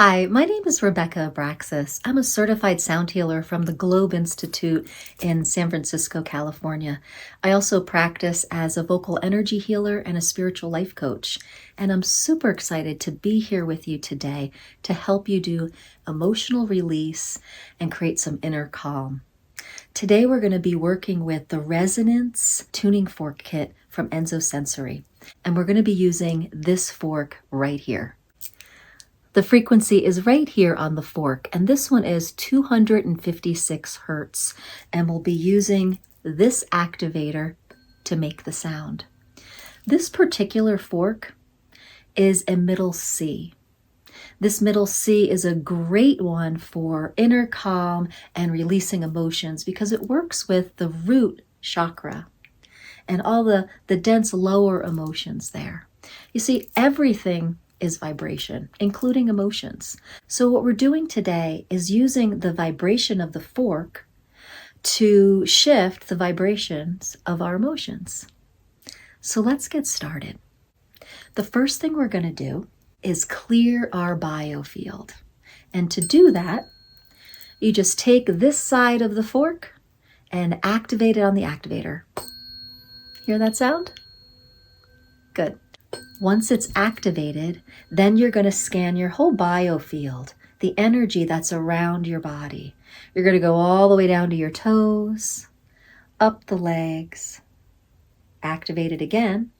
Hi, my name is Rebecca Abraxas. I'm a certified sound healer from the Globe Institute in San Francisco, California. I also practice as a vocal energy healer and a spiritual life coach. And I'm super excited to be here with you today to help you do emotional release and create some inner calm. Today we're going to be working with the Resonance Tuning Fork Kit from Enzo Sensory. And we're going to be using this fork right here. The frequency is right here on the fork, and this one is 256 hertz, and we'll be using this activator to make the sound. This particular fork is a middle C. This middle C is a great one for inner calm and releasing emotions because it works with the root chakra and all the dense lower emotions there. You see, everything is vibration, including emotions. So what we're doing today is using the vibration of the fork to shift the vibrations of our emotions. So let's get started. The first thing we're going to do is clear our biofield. And to do that, you just take this side of the fork and activate it on the activator. Hear that sound? Good. Once it's activated, then you're going to scan your whole biofield, the energy that's around your body. You're going to go all the way down to your toes, up the legs, activate it again,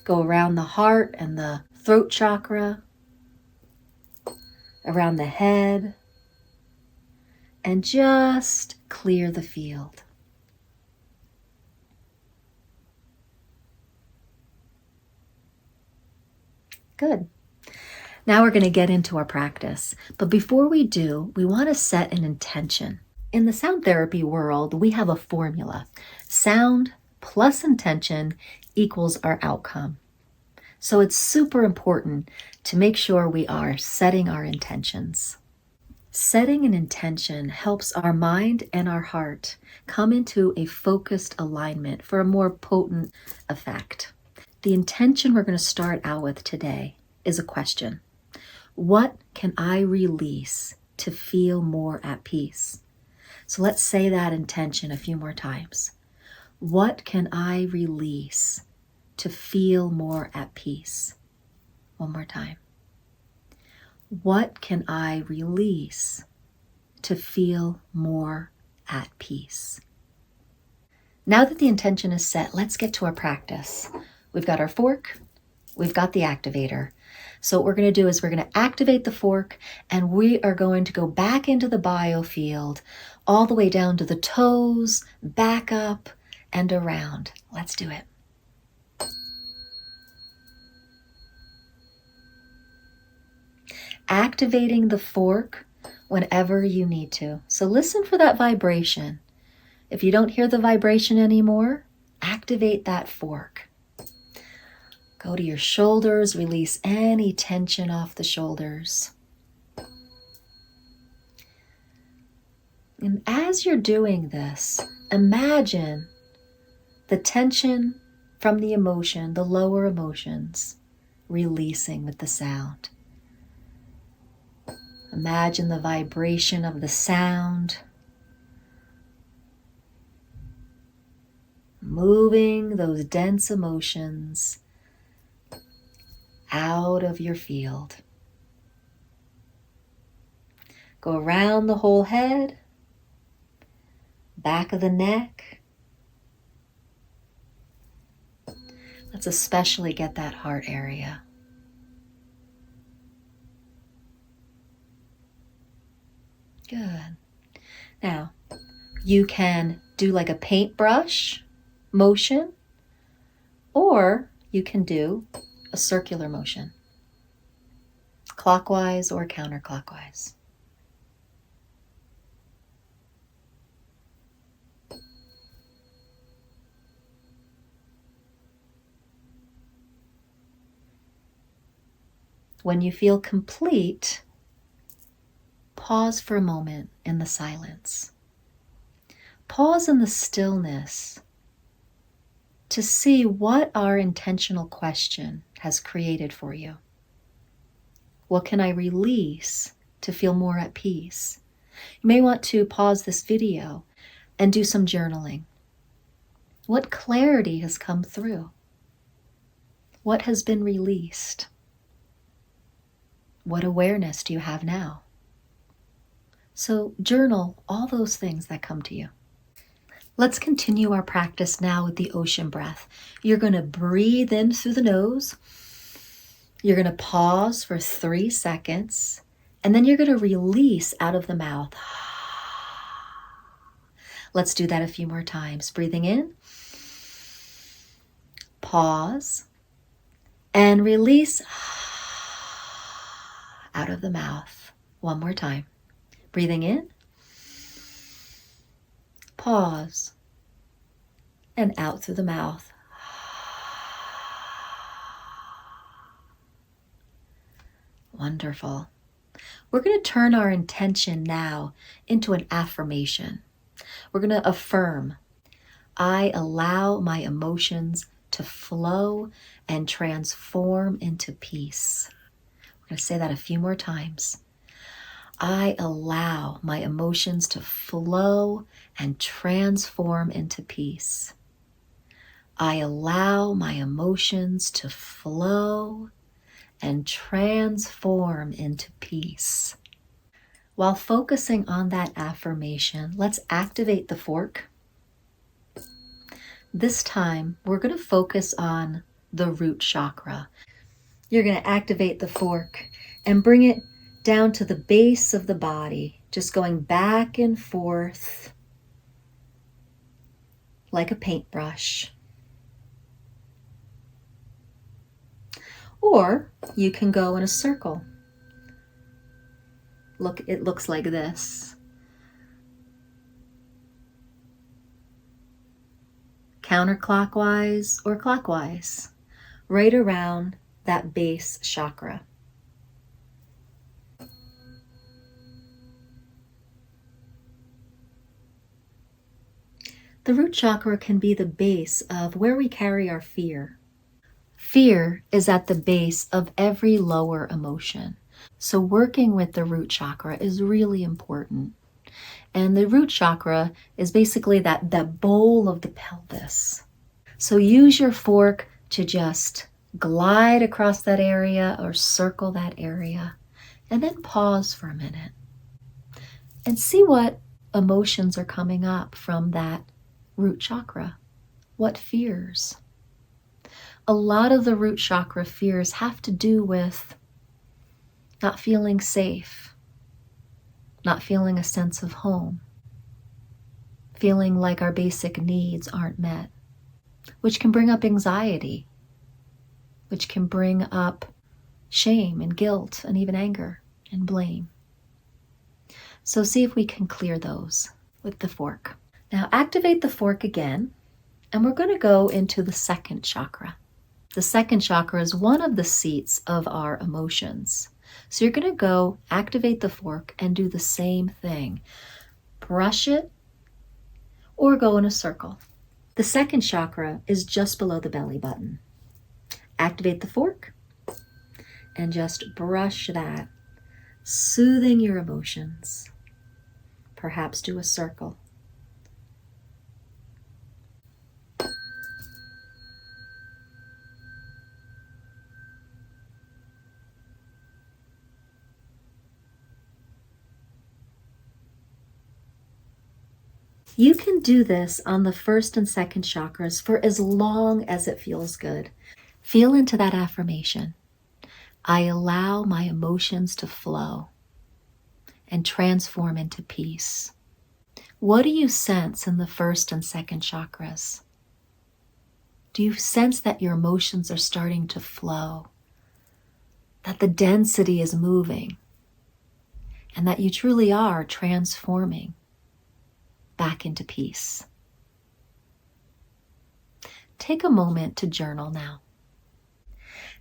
go around the heart and the throat chakra, around the head, and just clear the field. Good. Now we're going to get into our practice. But before we do, we want to set an intention. In the sound therapy world, we have a formula. Sound plus intention equals our outcome. So it's super important to make sure we are setting our intentions. Setting an intention helps our mind and our heart come into a focused alignment for a more potent effect. The intention we're going to start out with today is a question. What can I release to feel more at peace? So let's say that intention a few more times. What can I release to feel more at peace? One more time. What can I release to feel more at peace? Now that the intention is set, let's get to our practice. We've got our fork, we've got the activator. So what we're going to do is we're going to activate the fork and we are going to go back into the biofield all the way down to the toes, back up and around. Let's do it. Activating the fork whenever you need to. So listen for that vibration. If you don't hear the vibration anymore, activate that fork. Go to your shoulders, release any tension off the shoulders. And as you're doing this, imagine the tension from the emotion, the lower emotions, releasing with the sound. Imagine the vibration of the sound, moving those dense emotions out of your field. Go around the whole head, back of the neck. Let's especially get that heart area. Good. Now, you can do like a paintbrush motion, or you can do a circular motion, clockwise or counterclockwise. When you feel complete, pause for a moment in the silence. Pause in the stillness to see what our intentional question has created for you. What can I release to feel more at peace? You may want to pause this video and do some journaling. What clarity has come through? What has been released? What awareness do you have now? So journal all those things that come to you. Let's continue our practice now with the ocean breath. You're going to breathe in through the nose. You're going to pause for 3 seconds, and then you're going to release out of the mouth. Let's do that a few more times. Breathing in, pause, and release out of the mouth. One more time. Breathing in, pause, and out through the mouth. Wonderful. We're going to turn our intention now into an affirmation. We're going to affirm, I allow my emotions to flow and transform into peace. We're going to say that a few more times. I allow my emotions to flow and transform into peace. I allow my emotions to flow and transform into peace. While focusing on that affirmation, let's activate the fork. This time, we're going to focus on the root chakra. You're going to activate the fork and bring it down to the base of the body, just going back and forth like a paintbrush. Or you can go in a circle. Look, it looks like this. Counterclockwise or clockwise, right around that base chakra. The root chakra can be the base of where we carry our fear. Fear is at the base of every lower emotion. So working with the root chakra is really important. And the root chakra is basically that bowl of the pelvis. So use your fork to just glide across that area or circle that area. And then pause for a minute. And see what emotions are coming up from that root chakra. What fears? A lot of the root chakra fears have to do with not feeling safe, not feeling a sense of home, feeling like our basic needs aren't met, which can bring up anxiety, which can bring up shame and guilt and even anger and blame. So see if we can clear those with the fork. Now activate the fork again, and we're going to go into the second chakra. The second chakra is one of the seats of our emotions. So you're going to go activate the fork and do the same thing. Brush it or go in a circle. The second chakra is just below the belly button. Activate the fork and just brush that, soothing your emotions. Perhaps do a circle. You can do this on the first and second chakras for as long as it feels good. Feel into that affirmation. I allow my emotions to flow and transform into peace. What do you sense in the first and second chakras? Do you sense that your emotions are starting to flow? That the density is moving? And that you truly are transforming back into peace? Take a moment to journal now.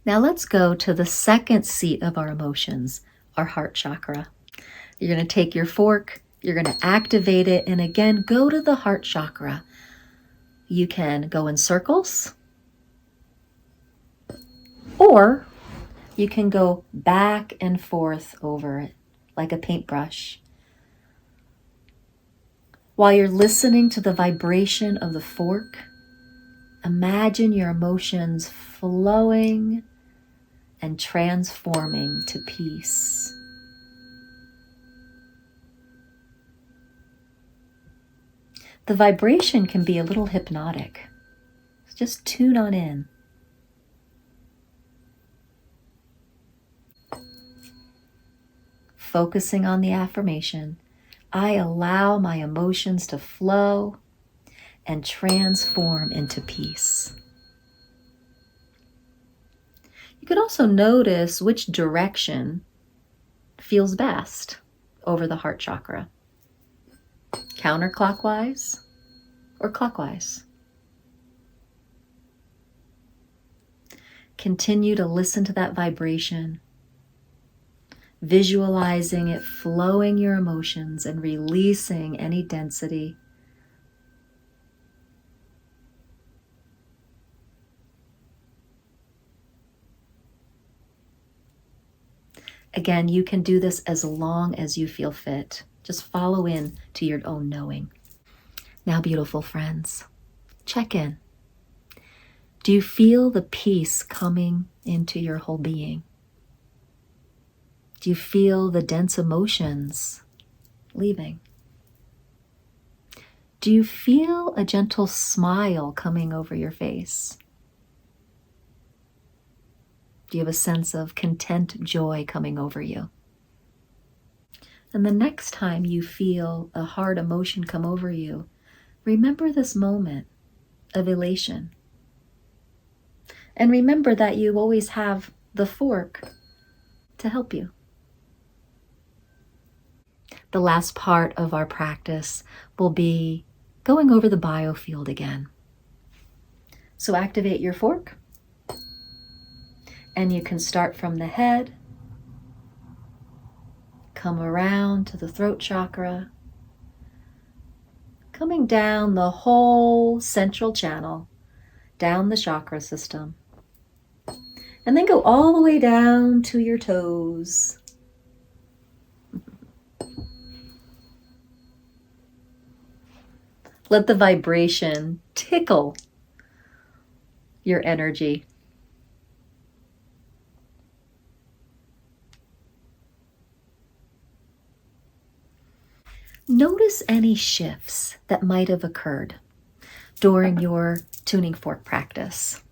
Now let's go to the second seat of our emotions, our heart chakra. You're going to take your fork, you're going to activate it, and again, go to the heart chakra. You can go in circles, or You can go back and forth over it like a paintbrush. While you're listening to the vibration of the fork, imagine your emotions flowing and transforming to peace. The vibration can be a little hypnotic. Just tune on in. Focusing on the affirmation, I allow my emotions to flow and transform into peace. You could also notice which direction feels best over the heart chakra. Counterclockwise or clockwise. Continue to listen to that vibration, visualizing it flowing your emotions and releasing any density. Again, you can do this as long as you feel fit. Just follow in to your own knowing. Now, beautiful friends, check in. Do you feel the peace coming into your whole being? Do you feel the dense emotions leaving? Do you feel a gentle smile coming over your face? Do you have a sense of content joy coming over you? And the next time you feel a hard emotion come over you, remember this moment of elation. And remember that you always have the fork to help you. The last part of our practice will be going over the biofield again. So activate your fork, and you can start from the head, come around to the throat chakra, coming down the whole central channel, down the chakra system, and then go all the way down to your toes. Let the vibration tickle your energy. Notice any shifts that might have occurred during your tuning fork practice.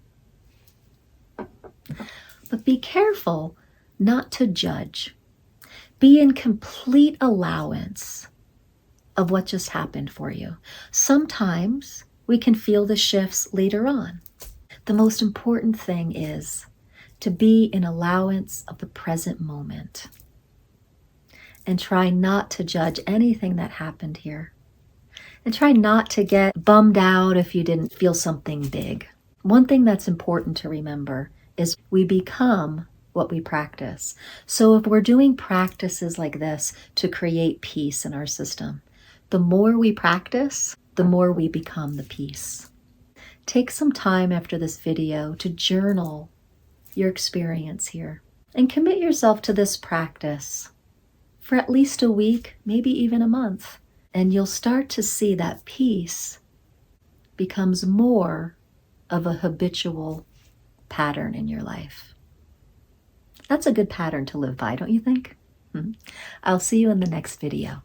But be careful not to judge. Be in complete allowance of what just happened for you. Sometimes we can feel the shifts later on. The most important thing is to be in allowance of the present moment and try not to judge anything that happened here. And try not to get bummed out if you didn't feel something big. One thing that's important to remember is we become what we practice. So if we're doing practices like this to create peace in our system, the more we practice, the more we become the peace. Take some time after this video to journal your experience here and commit yourself to this practice for at least a week, maybe even a month, and you'll start to see that peace becomes more of a habitual pattern in your life. That's a good pattern to live by, don't you think? I'll see you in the next video.